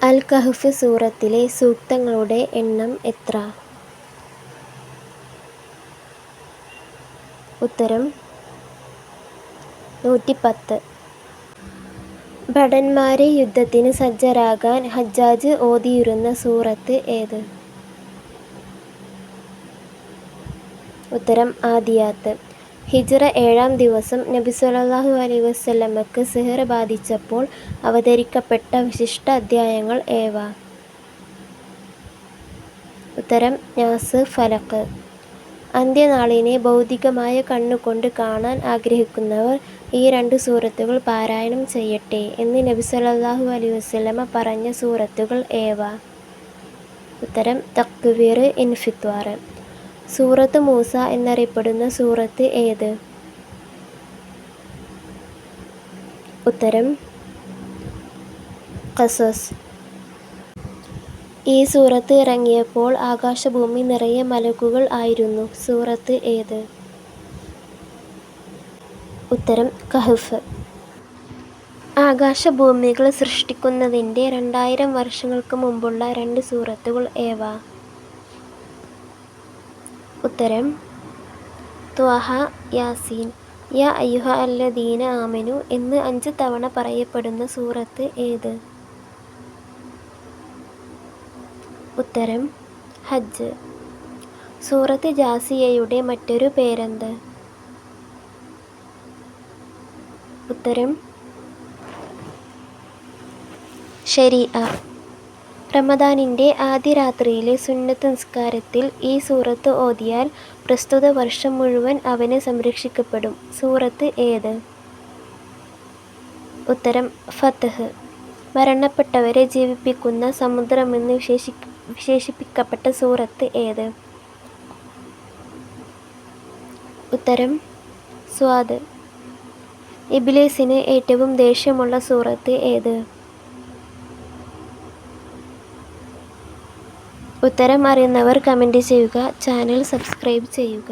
അൽ കഹ്ഫ് സൂറത്തിലെ സൂക്തങ്ങളുടെ എണ്ണം എത്ര? ഉത്തരം 110. ഭടന്മാരെ യുദ്ധത്തിന് സജ്ജരാകാൻ ഹജ്ജാജ് ഓതിയിരുന്ന സൂറത്ത് ഏത്? ഉത്തരം ആദിയാത്ത്. ഹിജ്റ 7-ാം ദിവസം നബി സ്വല്ലല്ലാഹു അലൈഹി വസല്ലമക്ക് സിഹ്ർ ബാധിച്ചപ്പോൾ അവതരിക്കപ്പെട്ട വിശിഷ്ട അദ്ധ്യായങ്ങൾ ഏവ? ഉത്തരം നാസ്, ഫലഖ്. അന്ത്യനാളിനെ ഭൗതികമായ കണ്ണുകൊണ്ട് കാണാൻ ആഗ്രഹിക്കുന്നവർ ഈ 2 സൂറത്തുകൾ പാരായണം ചെയ്യട്ടെ എന്ന് നബി സ്വല്ലല്ലാഹു അലൈഹി വസല്ലമ പറഞ്ഞ സൂറത്തുകൾ ഏവ? ഉത്തരം തക്വീർ, ഇൻഫിത്വാർ. സൂറത്ത് മൂസ എന്നറിയപ്പെടുന്ന സൂറത്ത് ഏത്? ഉത്തരം ഖസസ്. ഈ സൂറത്ത് ഇറങ്ങിയപ്പോൾ ആകാശഭൂമി നിറയെ മലക്കുകൾ ആയിരുന്നു. സൂറത്ത് ഏത്? ഉത്തരം കഹ്ഫ്. ആകാശഭൂമികൾ സൃഷ്ടിക്കുന്നതിൻ്റെ 2000 വർഷങ്ങൾക്ക് മുമ്പുള്ള 2 സൂറത്തുകൾ ഏവ? ഉത്തരം ത്വാഹ, യാസീൻ. യാ അയ്യുഹ അല്ലദീന ആമനു എന്ന് 5 തവണ പറയപ്പെടുന്ന സൂറത്ത് ഏത്? ഉത്തരം ഹജ്ജ്. സൂറത്ത് ജാസിയയുടെ മറ്റൊരു പേരെന്ത്? ഉത്തരം ശരീഅ. റമദാനിൻ്റെ ആദ്യ രാത്രിയിലെ സുന്നത്ത് നിസ്കാരത്തിൽ ഈ സൂറത്ത് ഓതിയാൽ പ്രസ്തുത വർഷം മുഴുവൻ അവന് സംരക്ഷിക്കപ്പെടും. സൂറത്ത് ഏത്? ഉത്തരം ഫത്ഹ്. മരണപ്പെട്ടവരെ ജീവിപ്പിക്കുന്ന സമുദ്രമെന്ന് വിശേഷിപ്പിക്കപ്പെട്ട സൂറത്ത് ഏത്? ഉത്തരം സ്വാദ്. ഇബ്ലീസിന് ഏറ്റവും ദേഷ്യമുള്ള സൂറത്ത് ഏത്? ഉത്തരം അറിയുന്നവർ കമൻറ്റ് ചെയ്യുക. ചാനൽ സബ്സ്ക്രൈബ് ചെയ്യുക.